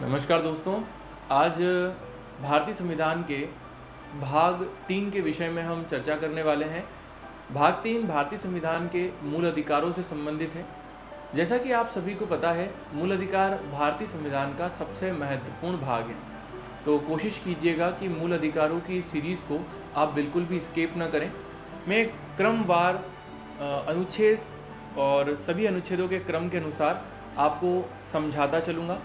नमस्कार दोस्तों। आज भारतीय संविधान के भाग 3 के विषय में हम चर्चा करने वाले हैं। भाग 3 भारतीय संविधान के मूल अधिकारों से संबंधित है। जैसा कि आप सभी को पता है, मूल अधिकार भारतीय संविधान का सबसे महत्वपूर्ण भाग है। तो कोशिश कीजिएगा कि मूल अधिकारों की सीरीज़ को आप बिल्कुल भी स्किप न करें। मैं क्रमवार अनुच्छेद और सभी अनुच्छेदों के क्रम के अनुसार आपको समझाता चलूँगा।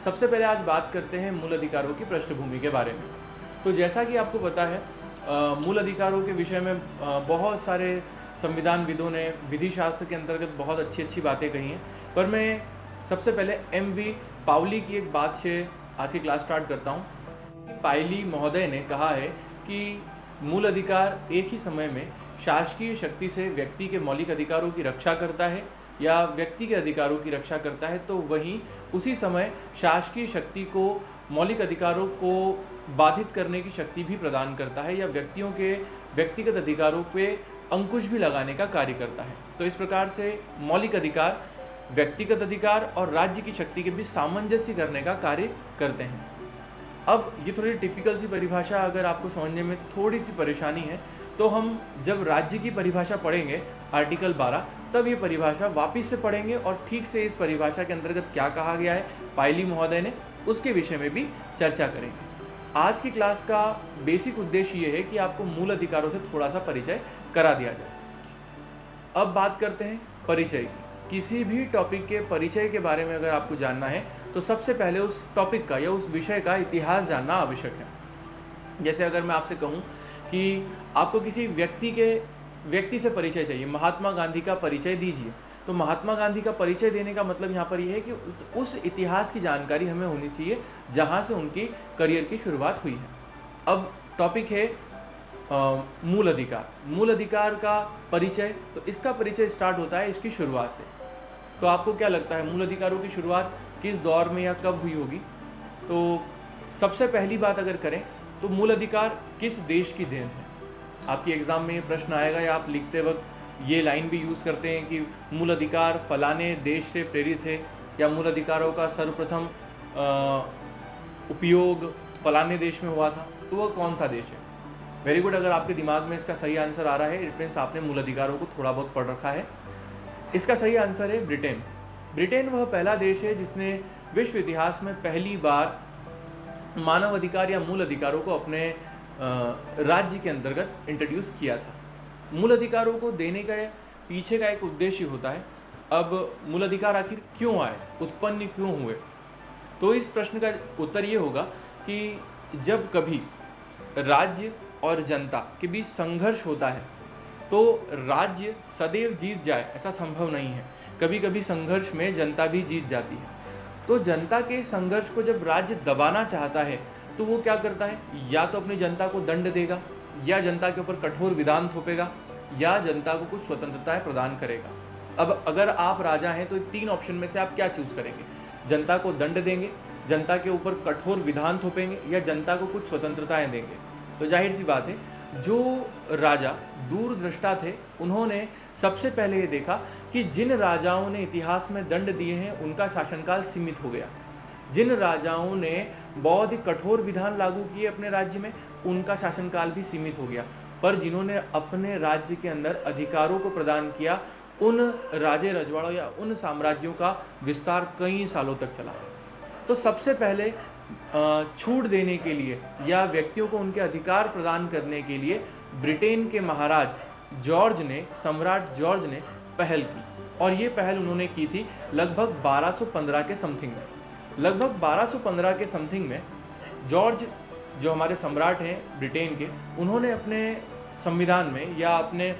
सबसे पहले आज बात करते हैं मूल अधिकारों की पृष्ठभूमि के बारे में। तो जैसा कि आपको पता है, मूल अधिकारों के विषय में बहुत सारे संविधानविदों ने विधि शास्त्र के अंतर्गत बहुत अच्छी अच्छी बातें कही हैं, पर मैं सबसे पहले MV पाउली की एक बात से आज की क्लास स्टार्ट करता हूँ। पायली महोदय ने कहा है कि मूल अधिकार एक ही समय में शासकीय शक्ति से व्यक्ति के मौलिक अधिकारों की रक्षा करता है या व्यक्ति के अधिकारों की रक्षा करता है, तो वहीं उसी समय शासकीय शक्ति को मौलिक अधिकारों को बाधित करने की शक्ति भी प्रदान करता है या व्यक्तियों के व्यक्तिगत अधिकारों पे अंकुश भी लगाने का कार्य करता है। तो इस प्रकार से मौलिक अधिकार व्यक्तिगत अधिकार और राज्य की शक्ति के बीच सामंजस्य करने का कार्य करते हैं। अब ये थोड़ी टिपिकल सी परिभाषा अगर आपको समझने में थोड़ी सी परेशानी है, तो हम जब राज्य की परिभाषा पढ़ेंगे आर्टिकल 12, तब ये परिभाषा वापस से पढ़ेंगे और ठीक से इस परिभाषा के अंतर्गत क्या कहा गया है पायली महोदय ने, उसके विषय में भी चर्चा करेंगे। आज की क्लास का बेसिक उद्देश्य ये है कि आपको मूल अधिकारों से थोड़ा सा परिचय करा दिया जाए। अब बात करते हैं परिचय की। किसी भी टॉपिक के परिचय के बारे में अगर आपको जानना है, तो सबसे पहले उस टॉपिक का या उस विषय का इतिहास जानना आवश्यक है। जैसे अगर मैं आपसे कहूँ कि आपको किसी व्यक्ति से परिचय चाहिए, महात्मा गांधी का परिचय दीजिए, तो महात्मा गांधी का परिचय देने का मतलब यहाँ पर यह है कि उस इतिहास की जानकारी हमें होनी चाहिए जहाँ से उनकी करियर की शुरुआत हुई है। अब टॉपिक है मूल अधिकार। मूल अधिकार का परिचय, तो इसका परिचय स्टार्ट होता है इसकी शुरुआत से। तो आपको क्या लगता है मूल अधिकारों की शुरुआत किस दौर में या कब हुई होगी? तो सबसे पहली बात अगर करें तो मूल अधिकार किस देश की देन है? आपकी एग्ज़ाम में ये प्रश्न आएगा या आप लिखते वक्त ये लाइन भी यूज़ करते हैं कि मूल अधिकार फलाने देश से प्रेरित है या मूल अधिकारों का सर्वप्रथम उपयोग फलाने देश में हुआ था, तो वह कौन सा देश है? Very good. अगर आपके दिमाग में इसका सही आंसर आ रहा है, इट मीन्स आपने मूल अधिकारों को थोड़ा बहुत पढ़ रखा है। इसका सही आंसर है ब्रिटेन। ब्रिटेन वह पहला देश है जिसने विश्व इतिहास में पहली बार मानव अधिकार या मूल अधिकारों को अपने राज्य के अंतर्गत इंट्रोड्यूस किया था। मूल अधिकारों को देने का पीछे का एक उद्देश्य होता है। अब मूल अधिकार आखिर क्यों आए, उत्पन्न क्यों हुए? तो इस प्रश्न का उत्तर ये होगा कि जब कभी राज्य और जनता के बीच संघर्ष होता है, तो राज्य सदैव जीत जाए ऐसा संभव नहीं है। कभी कभी संघर्ष में जनता भी जीत जाती है। तो जनता के संघर्ष को जब राज्य दबाना चाहता है, तो वो क्या करता है? या तो अपनी जनता को दंड देगा, या जनता के ऊपर कठोर विधान थोपेगा, या जनता को कुछ स्वतंत्रताएं प्रदान करेगा। अब अगर आप राजा हैं तो 3 ऑप्शन में से आप क्या चूज करेंगे? जनता को दंड देंगे, जनता के ऊपर कठोर विधान थोपेंगे, या जनता को कुछ स्वतंत्रताएं देंगे? तो जाहिर सी बात है, जो राजा दूरदृष्टा थे, उन्होंने सबसे पहले ये देखा कि जिन राजाओं ने इतिहास में दंड दिए हैं उनका शासनकाल सीमित हो गया। जिन राजाओं ने बहुत ही कठोर विधान लागू किए अपने राज्य में, उनका शासनकाल भी सीमित हो गया। पर जिन्होंने अपने राज्य के अंदर अधिकारों को प्रदान किया, उन राजे रजवाड़ों या उन साम्राज्यों का विस्तार कई सालों तक चला। तो सबसे पहले छूट देने के लिए या व्यक्तियों को उनके अधिकार प्रदान करने के लिए ब्रिटेन के महाराज सम्राट जॉर्ज ने पहल की, और ये पहल उन्होंने की थी लगभग 1215 के समथिंग में। लगभग 1215 के समथिंग में जॉर्ज, जो हमारे सम्राट हैं ब्रिटेन के, उन्होंने अपने संविधान में या अपने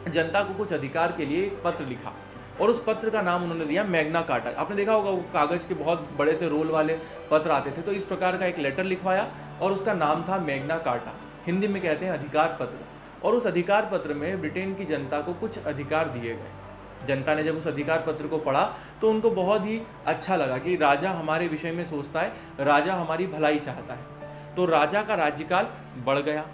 जनता को कुछ अधिकार के लिए एक पत्र लिखा, और उस पत्र का नाम उन्होंने दिया मैग्ना कार्टा। आपने देखा होगा वो कागज़ के बहुत बड़े से रोल वाले पत्र आते थे, तो इस प्रकार का एक लेटर लिखवाया और उसका नाम था मैग्ना कार्टा। हिंदी में कहते हैं अधिकार पत्र। और उस अधिकार पत्र में ब्रिटेन की जनता को कुछ अधिकार दिए गए। जनता ने जब उस अधिकार पत्र को पढ़ा तो उनको बहुत ही अच्छा लगा कि राजा हमारे विषय में सोचता है, राजा हमारी भलाई चाहता है। तो राजा का राज्यकाल बढ़ गया।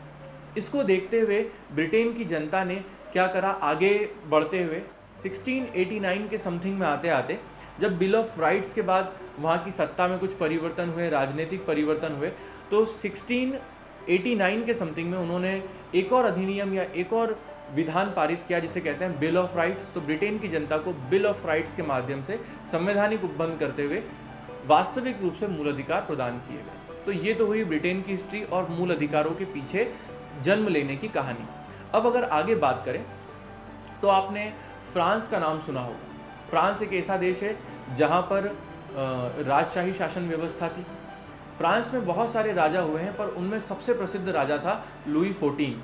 इसको देखते हुए ब्रिटेन की जनता ने क्या करा, आगे बढ़ते हुए 1689 के समथिंग में आते आते जब बिल ऑफ राइट्स के बाद वहाँ की सत्ता में कुछ परिवर्तन हुए, राजनीतिक परिवर्तन हुए, तो 1689 के समथिंग में उन्होंने एक और अधिनियम या एक और विधान पारित किया जिसे कहते हैं बिल ऑफ राइट्स। तो ब्रिटेन की जनता को बिल ऑफ राइट्स के माध्यम से संवैधानिक उपबंध करते हुए वास्तविक रूप से मूल अधिकार प्रदान किए गए। तो ये तो हुई ब्रिटेन की हिस्ट्री और मूल अधिकारों के पीछे जन्म लेने की कहानी। अब अगर आगे बात करें तो आपने फ्रांस का नाम सुना होगा। फ्रांस एक ऐसा देश है जहाँ पर राजशाही शासन व्यवस्था थी। फ्रांस में बहुत सारे राजा हुए हैं, पर उनमें सबसे प्रसिद्ध राजा था लुई XIV।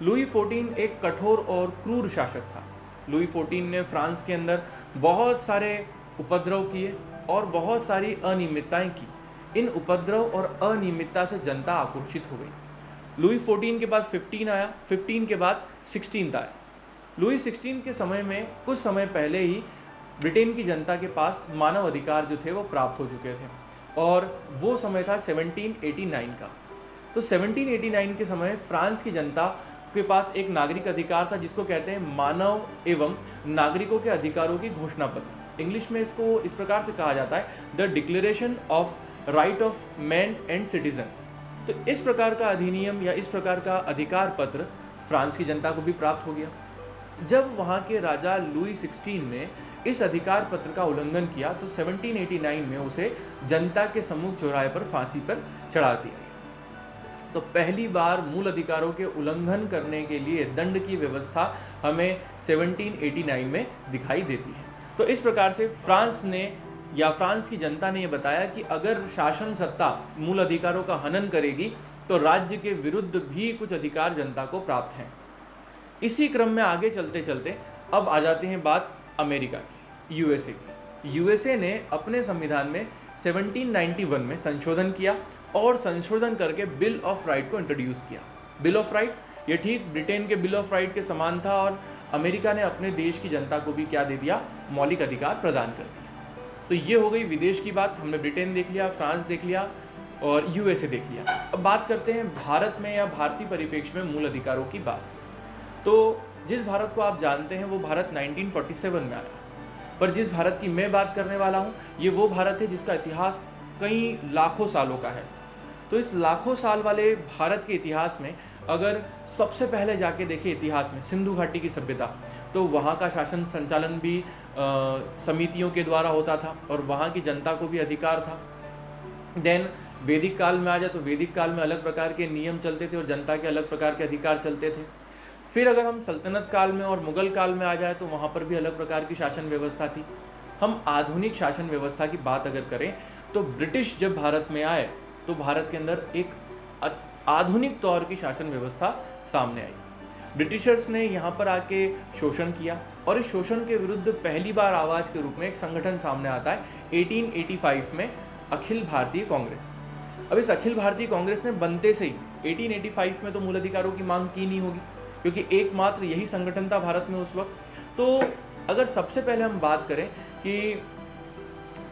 लुई XIV एक कठोर और क्रूर शासक था। लुई XIV ने फ्रांस के अंदर बहुत सारे उपद्रव किए और बहुत सारी अनियमितताएं की। इन उपद्रव और अनियमितता से जनता आक्रोशित हो गई। लुई XIV के बाद 15 आया, 15 के बाद 16 आया। लुई XVI के समय में कुछ समय पहले ही ब्रिटेन की जनता के पास मानव अधिकार जो थे वो प्राप्त हो चुके थे, और वो समय था 1789 का। तो 1789 के समय फ्रांस की जनता के पास एक नागरिक अधिकार था जिसको कहते हैं मानव एवं नागरिकों के अधिकारों की घोषणा पत्र। इंग्लिश में इसको इस प्रकार से कहा जाता है the declaration of right of man and citizen. तो इस प्रकार का अधिनियम या इस प्रकार का अधिकार पत्र फ्रांस की जनता को भी प्राप्त हो गया। जब वहाँ के राजा लुई XVI ने इस अधिकार पत्र का उल्लंघन किया तो 1789 में उसे जनता के सम्मुख चौराहे पर फांसी पर चढ़ा दिया गया। तो पहली बार मूल अधिकारों के उल्लंघन करने के लिए दंड की व्यवस्था हमें 1789 में दिखाई देती है। तो इस प्रकार से फ्रांस ने या फ्रांस की जनता ने यह बताया कि अगर शासन सत्ता मूल अधिकारों का हनन करेगी तो राज्य के विरुद्ध भी कुछ अधिकार जनता को प्राप्त हैं। इसी क्रम में आगे चलते चलते अब आ जाते हैं बात अमेरिका की, यूएसए की। यूएसए ने अपने संविधान में 1791 में संशोधन किया और संशोधन करके बिल ऑफ राइट को इंट्रोड्यूस किया। बिल ऑफ राइट ये ठीक ब्रिटेन के बिल ऑफ राइट के समान था, और अमेरिका ने अपने देश की जनता को भी क्या दे दिया, मौलिक अधिकार प्रदान कर दिया। तो ये हो गई विदेश की बात। हमने ब्रिटेन देख लिया, फ्रांस देख लिया और यूएसए देख लिया। अब बात करते हैं भारत में या भारतीय परिप्रेक्ष्य में मूल अधिकारों की बात। तो जिस भारत को आप जानते हैं वो भारत 1947 में आया, पर जिस भारत की मैं बात करने वाला हूँ ये वो भारत है जिसका इतिहास कई लाखों सालों का है। तो इस लाखों साल वाले भारत के इतिहास में अगर सबसे पहले जाके देखें इतिहास में सिंधु घाटी की सभ्यता, तो वहाँ का शासन संचालन भी समितियों के द्वारा होता था और वहाँ की जनता को भी अधिकार था। देन वैदिक काल में आ जाए तो वैदिक काल में अलग प्रकार के नियम चलते थे और जनता के अलग प्रकार के अधिकार चलते थे। फिर अगर हम सल्तनत काल में और मुगल काल में आ जाए तो वहाँ पर भी अलग प्रकार की शासन व्यवस्था थी। हम आधुनिक शासन व्यवस्था की बात अगर करें तो ब्रिटिश जब भारत में आए तो भारत के अंदर एक आधुनिक तौर की शासन व्यवस्था सामने आई। ब्रिटिशर्स ने यहाँ पर आके शोषण किया और इस शोषण के विरुद्ध पहली बार आवाज़ के रूप में एक संगठन सामने आता है 1885 में, अखिल भारतीय कांग्रेस। अब इस अखिल भारतीय कांग्रेस ने बनते से ही 1885 में तो मूल अधिकारों की मांग की नहीं होगी, क्योंकि एकमात्र यही संगठन था भारत में उस वक्त। तो अगर सबसे पहले हम बात करें कि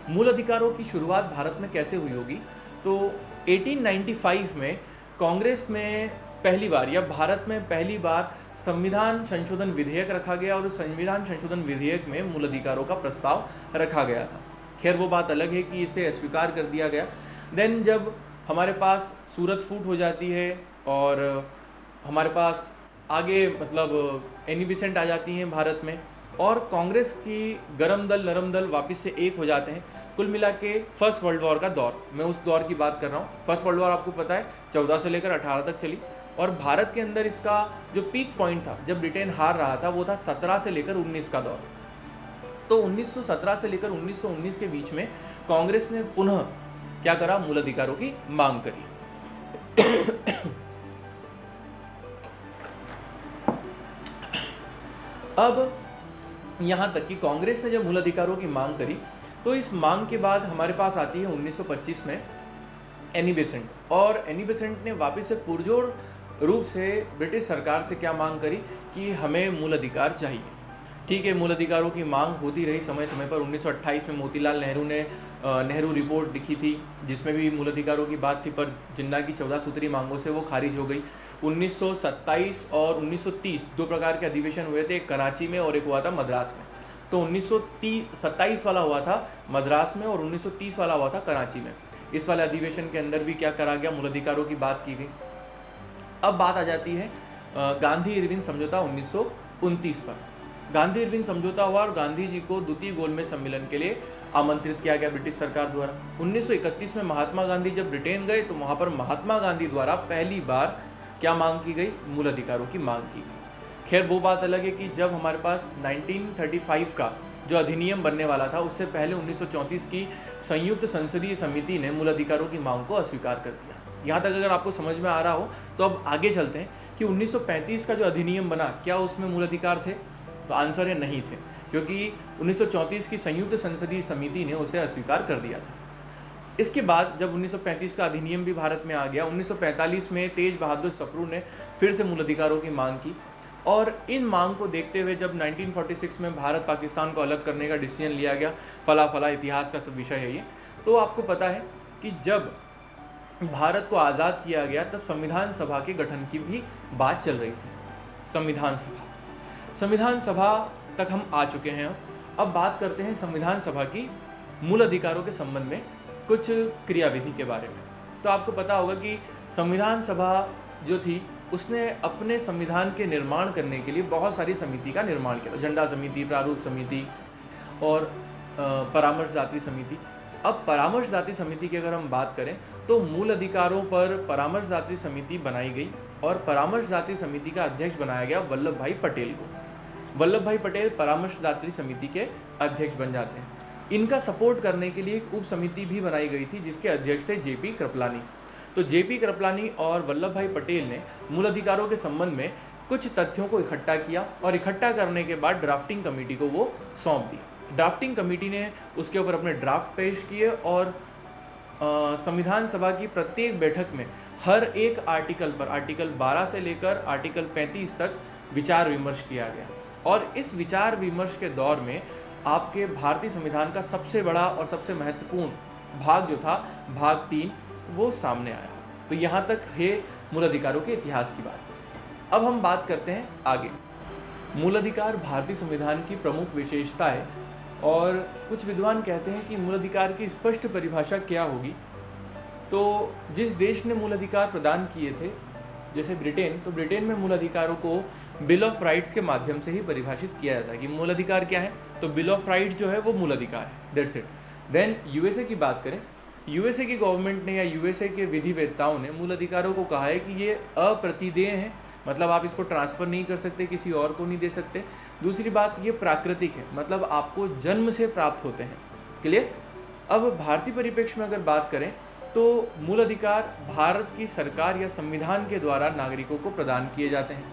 मूल अधिकारों की शुरुआत भारत में कैसे हुई होगी, तो 1895 में कांग्रेस में पहली बार या भारत में पहली बार संविधान संशोधन विधेयक रखा गया और उस संविधान संशोधन विधेयक में मूल अधिकारों का प्रस्ताव रखा गया था। खैर वो बात अलग है कि इसे अस्वीकार कर दिया गया। देन जब हमारे पास सूरत फूट हो जाती है और हमारे पास आगे मतलब एनी बेसेंट आ जाती हैं भारत में और कांग्रेस की गरम दल नरम दल वापस से एक हो जाते हैं। कुल मिला के फर्स्ट वर्ल्ड वॉर का दौर, मैं उस दौर की बात कर रहा हूँ। फर्स्ट वर्ल्ड वॉर आपको पता है 14 से लेकर 18 तक चली और भारत के अंदर इसका जो पीक पॉइंट था जब ब्रिटेन हार रहा था वो था 17 से लेकर 19 का दौर। तो 1917 से लेकर 1919 के बीच में कांग्रेस ने पुनः क्या करा, मूल अधिकारों की मांग करी। अब यहाँ तक कि कांग्रेस ने जब मूल अधिकारों की मांग करी तो इस मांग के बाद हमारे पास आती है 1925 में एनी बेसेंट, और एनी बेसेंट ने वापस से पुरजोर रूप से ब्रिटिश सरकार से क्या मांग करी कि हमें मूल अधिकार चाहिए। ठीक है, मूल अधिकारों की मांग होती रही समय समय पर। 1928 में मोतीलाल नेहरू ने नेहरू रिपोर्ट लिखी थी जिसमें भी मूल अधिकारों की बात थी, पर जिन्ना की 14 सूत्री मांगों से वो खारिज हो गई। 1927 और 1930 दो प्रकार के अधिवेशन हुए थे, एक कराची में और एक हुआ था मद्रास में। तो 1927 वाला हुआ था मद्रास में और 1930 वाला हुआ था कराची में। इस वाले अधिवेशन के अंदर भी क्या करा गया, मूल अधिकारों की बात की गई। अब बात आ जाती है गांधी इरविन समझौता 1929 पर। गांधी इरविन समझौता हुआ और गांधी जी को द्वितीय गोलमेज सम्मेलन के लिए आमंत्रित किया गया ब्रिटिश सरकार द्वारा। 1931 में महात्मा गांधी जब ब्रिटेन गए तो वहाँ पर महात्मा गांधी द्वारा पहली बार क्या मांग की गई, मूल अधिकारों की मांग की गई। खैर वो बात अलग है कि जब हमारे पास 1935 का जो अधिनियम बनने वाला था उससे पहले 1934 की संयुक्त संसदीय समिति ने मूल अधिकारों की मांग को अस्वीकार कर दिया। यहाँ तक अगर आपको समझ में आ रहा हो तो अब आगे चलते हैं कि 1935 का जो अधिनियम बना क्या उसमें मूल अधिकार थे, तो आंसर है नहीं थे, क्योंकि 1934 की संयुक्त संसदीय समिति ने उसे अस्वीकार कर दिया था। इसके बाद जब 1935 का अधिनियम भी भारत में आ गया, 1945 में तेज बहादुर सप्रू ने फिर से मूल अधिकारों की मांग की और इन मांग को देखते हुए जब 1946 में भारत पाकिस्तान को अलग करने का डिसीजन लिया गया, फला इतिहास का सब विषय है ये, तो आपको पता है कि जब भारत को आज़ाद किया गया तब संविधान सभा के गठन की भी बात चल रही थी। संविधान सभा तक हम आ चुके हैं। अब बात करते हैं संविधान सभा की मूल अधिकारों के संबंध में कुछ क्रियाविधि के बारे में। तो आपको पता होगा कि संविधान सभा जो थी उसने अपने संविधान के निर्माण करने के लिए बहुत सारी समिति का निर्माण किया, झंडा समिति, प्रारूप समिति और परामर्शदात्री समिति। अब परामर्शदात्री समिति की अगर हम बात करें तो मूल अधिकारों पर परामर्शदात्री समिति बनाई गई और परामर्शदात्री समिति का अध्यक्ष बनाया गया वल्लभ भाई पटेल को। वल्लभ भाई पटेल परामर्शदात्री समिति के अध्यक्ष बन जाते हैं। इनका सपोर्ट करने के लिए एक उप समिति भी बनाई गई थी जिसके अध्यक्ष थे जेपी कृपलानी। तो जेपी कृपलानी और वल्लभ भाई पटेल ने मूल अधिकारों के संबंध में कुछ तथ्यों को इकट्ठा किया और इकट्ठा करने के बाद ड्राफ्टिंग कमेटी को वो सौंप दिया। ड्राफ्टिंग कमेटी ने उसके ऊपर अपने ड्राफ्ट पेश किए और संविधान सभा की प्रत्येक बैठक में हर एक आर्टिकल पर, आर्टिकल 12 से लेकर आर्टिकल 35 तक विचार विमर्श किया गया। और इस विचार विमर्श के दौर में आपके भारतीय संविधान का सबसे बड़ा और सबसे महत्वपूर्ण भाग जो था, भाग 3, वो सामने आया। तो यहाँ तक है मूल अधिकारों के इतिहास की बात। अब हम बात करते हैं आगे। मूल अधिकार भारतीय संविधान की प्रमुख विशेषता है और कुछ विद्वान कहते हैं कि मूल अधिकार की स्पष्ट परिभाषा क्या होगी। तो जिस देश ने मूल अधिकार प्रदान किए थे, जैसे ब्रिटेन, तो ब्रिटेन में मूल अधिकारों को बिल ऑफ राइट्स के माध्यम से ही परिभाषित किया जाता है कि मूल अधिकार क्या है, तो बिल ऑफ राइट्स जो है वो मूल अधिकार है, दैट्स इट। देन यूएसए की बात करें, यूएसए की गवर्नमेंट ने या यूएसए के विधिवेत्ताओं ने मूल अधिकारों को कहा है कि ये अप्रतिदेय हैं, मतलब आप इसको ट्रांसफ़र नहीं कर सकते, किसी और को नहीं दे सकते। दूसरी बात, ये प्राकृतिक है, मतलब आपको जन्म से प्राप्त होते हैं। क्लियर। अब भारतीय परिप्रेक्ष्य में अगर बात करें तो मूल अधिकार भारत की सरकार या संविधान के द्वारा नागरिकों को प्रदान किए जाते हैं।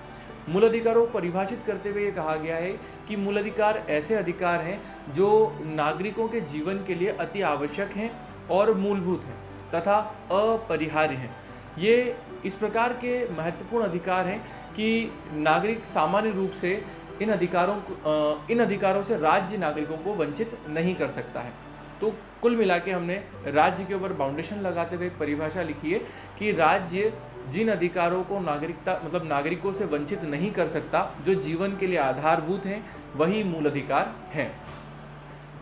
मूल अधिकारों को परिभाषित करते हुए ये कहा गया है कि मूल अधिकार ऐसे अधिकार हैं जो नागरिकों के जीवन के लिए अति आवश्यक हैं और मूलभूत हैं तथा अपरिहार्य हैं। ये इस प्रकार के महत्वपूर्ण अधिकार हैं कि नागरिक सामान्य रूप से इन अधिकारों से राज्य नागरिकों को वंचित नहीं कर सकता है। तो कुल मिला के हमने राज्य के ऊपर बाउंडेशन लगाते हुए एक परिभाषा लिखी है कि राज्य जिन अधिकारों को नागरिकों से वंचित नहीं कर सकता, जो जीवन के लिए आधारभूत हैं, वही मूल अधिकार हैं।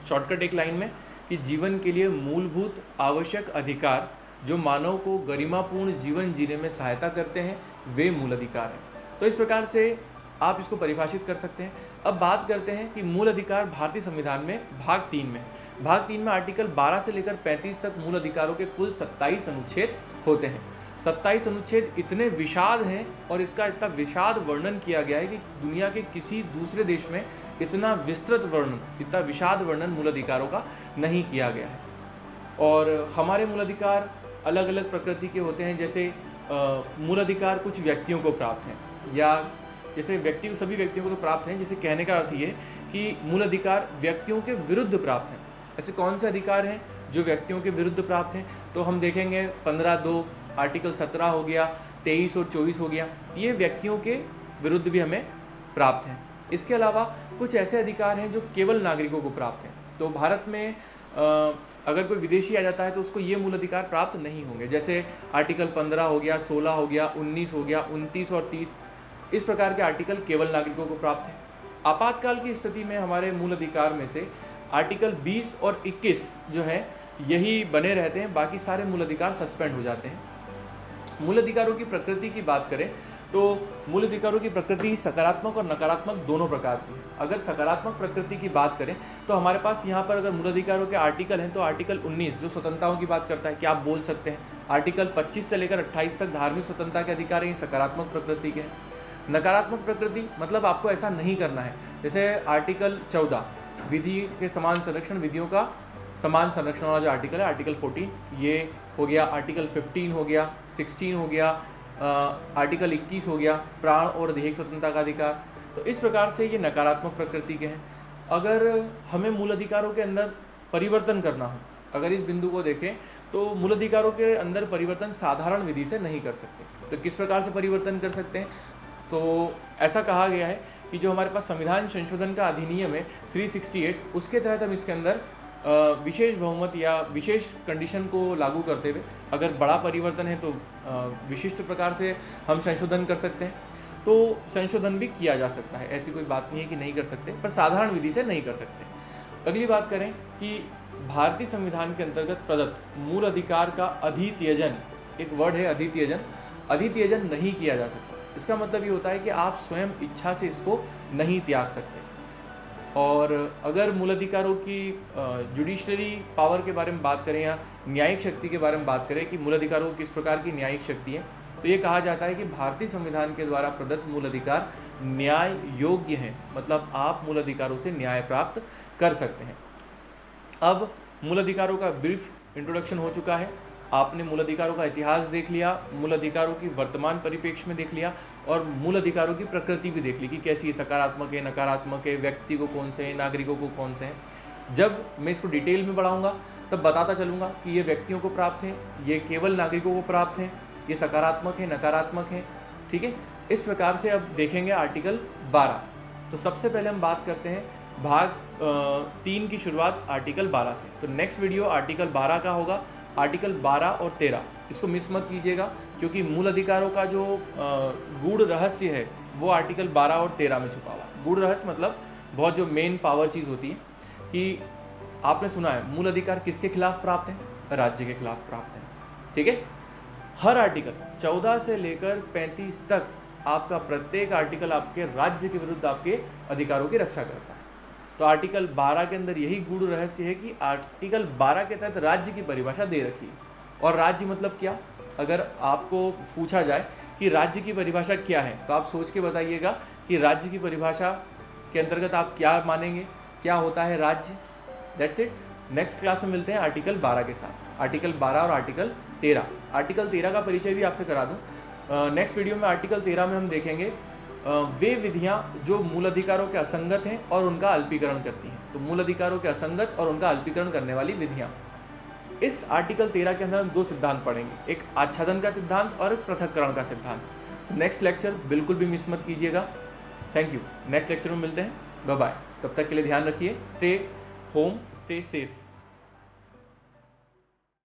शॉर्टकट एक लाइन में कि जीवन के लिए मूलभूत आवश्यक अधिकार जो मानव को गरिमापूर्ण जीवन जीने में सहायता करते हैं, वे मूल अधिकार हैं। तो इस प्रकार से आप इसको परिभाषित कर सकते हैं। अब बात करते हैं कि मूल अधिकार भारतीय संविधान में भाग 3 में, भाग 3 में आर्टिकल 12 से लेकर 35 तक मूल अधिकारों के कुल 27 अनुच्छेद होते हैं। 27 अनुच्छेद इतने विशाल हैं और इतना विशाल वर्णन किया गया है कि दुनिया के किसी दूसरे देश में इतना विस्तृत वर्णन, इतना विशाल वर्णन मूल अधिकारों का नहीं किया गया है। और हमारे मूल अधिकार अलग अलग प्रकृति के होते हैं। जैसे मूल अधिकार कुछ व्यक्तियों को प्राप्त हैं, या जैसे सभी व्यक्तियों को तो प्राप्त हैं, जैसे कहने का अर्थ ये कि मूल अधिकार व्यक्तियों के विरुद्ध प्राप्त हैं। ऐसे कौन से अधिकार हैं जो व्यक्तियों के विरुद्ध प्राप्त हैं? तो हम देखेंगे 15(2), आर्टिकल 17 हो गया, 23 और 24 हो गया, ये व्यक्तियों के विरुद्ध भी हमें प्राप्त हैं। इसके अलावा कुछ ऐसे अधिकार हैं जो केवल नागरिकों को प्राप्त हैं। तो भारत में अगर कोई विदेशी आ जाता है तो उसको ये मूल अधिकार प्राप्त नहीं होंगे। जैसे आर्टिकल 15 हो गया, 16 हो गया, 19 हो गया, 29 और 30, इस प्रकार के आर्टिकल केवल नागरिकों को प्राप्त हैं। आपातकाल की स्थिति में हमारे मूल अधिकार में से आर्टिकल 20 और 21 जो है यही बने रहते हैं, बाकी सारे मूल अधिकार सस्पेंड हो जाते हैं। मूल अधिकारों की प्रकृति की बात करें तो मूल अधिकारों की प्रकृति सकारात्मक और नकारात्मक दोनों प्रकार की है। अगर सकारात्मक प्रकृति की बात करें तो हमारे पास यहाँ पर अगर मूल अधिकारों के आर्टिकल हैं तो आर्टिकल 19 जो स्वतंत्रताओं की बात करता है कि आप बोल सकते हैं, आर्टिकल 25 से लेकर 28 तक धार्मिक स्वतंत्रता के अधिकार हैं, सकारात्मक प्रकृति के हैं। नकारात्मक प्रकृति मतलब आपको ऐसा नहीं करना है, जैसे आर्टिकल 14 विधि के समान संरक्षण, विधियों का समान संरक्षण वाला जो आर्टिकल है, आर्टिकल 14 ये हो गया, आर्टिकल 15 हो गया, 16 हो गया, आर्टिकल 21 हो गया, प्राण और दैहिक स्वतंत्रता का अधिकार। तो इस प्रकार से ये नकारात्मक प्रकृति के हैं। अगर हमें मूल अधिकारों के अंदर परिवर्तन करना हो, अगर इस बिंदु को देखें तो मूल अधिकारों के अंदर परिवर्तन साधारण विधि से नहीं कर सकते। तो किस प्रकार से परिवर्तन कर सकते हैं? तो ऐसा कहा गया है कि जो हमारे पास संविधान संशोधन का अधिनियम है 368, उसके तहत हम इसके अंदर विशेष बहुमत या विशेष कंडीशन को लागू करते हुए अगर बड़ा परिवर्तन है तो विशिष्ट प्रकार से हम संशोधन कर सकते हैं। तो संशोधन भी किया जा सकता है, ऐसी कोई बात नहीं है कि नहीं कर सकते, पर साधारण विधि से नहीं कर सकते। अगली बात करें कि भारतीय संविधान के अंतर्गत प्रदत्त मूल अधिकार का अधित्यजन, एक वर्ड है अधित्यजन, अधित्यजन नहीं किया जा सकता। इसका मतलब ये होता है कि आप स्वयं इच्छा से इसको नहीं त्याग सकते। और अगर मूल अधिकारों की जुडिशरी पावर के बारे में बात करें या न्यायिक शक्ति के बारे में बात करें कि मूल अधिकारों किस प्रकार की न्यायिक शक्ति है, तो ये कहा जाता है कि भारतीय संविधान के द्वारा प्रदत्त मूल अधिकार न्याय योग्य हैं, मतलब आप मूल अधिकारों से न्याय प्राप्त कर सकते हैं। अब मूल अधिकारों का ब्रीफ इंट्रोडक्शन हो चुका है, आपने मूल अधिकारों का इतिहास देख लिया, मूल अधिकारों की वर्तमान परिप्रेक्ष्य में देख लिया और मूल अधिकारों की प्रकृति भी देख ली कि कैसी सकारात्मक है, नकारात्मक है, व्यक्ति को कौन से हैं, नागरिकों को कौन से हैं। जब मैं इसको डिटेल में बढ़ाऊंगा तब बताता चलूँगा कि ये व्यक्तियों को प्राप्त है, ये केवल नागरिकों को प्राप्त है, ये सकारात्मक है, नकारात्मक है, ठीक है। इस प्रकार से अब देखेंगे आर्टिकल 12। तो सबसे पहले हम बात करते हैं भाग 3 की शुरुआत आर्टिकल 12 से। तो नेक्स्ट वीडियो आर्टिकल 12 का होगा। आर्टिकल 12 और 13 इसको मिस मत कीजिएगा, क्योंकि मूल अधिकारों का जो गूढ़ रहस्य है वो आर्टिकल 12 और 13 में छुपा हुआ है। गूढ़ रहस्य मतलब बहुत जो मेन पावर चीज़ होती है कि आपने सुना है मूल अधिकार किसके खिलाफ प्राप्त है? राज्य के खिलाफ प्राप्त है, ठीक है। हर आर्टिकल 14 से लेकर 35 तक आपका प्रत्येक आर्टिकल आपके राज्य के विरुद्ध आपके अधिकारों की रक्षा करता है। तो आर्टिकल 12 के अंदर यही गूढ़ रहस्य है कि आर्टिकल 12 के तहत राज्य की परिभाषा दे रखी है। और राज्य मतलब क्या? अगर आपको पूछा जाए कि राज्य की परिभाषा क्या है तो आप सोच के बताइएगा कि राज्य की परिभाषा के अंतर्गत आप क्या मानेंगे, क्या होता है राज्य। That's it. नेक्स्ट क्लास में मिलते हैं आर्टिकल 12 के साथ, आर्टिकल 12 और आर्टिकल 13। आर्टिकल 13 का परिचय भी आपसे करा दूँ। नेक्स्ट वीडियो में आर्टिकल 13 में हम देखेंगे वे विधियां जो मूल अधिकारों के असंगत हैं और उनका अल्पीकरण करती हैं। तो मूल अधिकारों के असंगत और उनका अल्पीकरण करने वाली विधियां। इस आर्टिकल 13 के अंदर हम 2 सिद्धांत पढ़ेंगे, एक आच्छादन का सिद्धांत और एक पृथक्करण का सिद्धांत। तो नेक्स्ट लेक्चर बिल्कुल भी मिस मत कीजिएगा। Thank you. नेक्स्ट लेक्चर में मिलते हैं। Bye bye. तब तक के लिए ध्यान रखिए। Stay home, stay safe.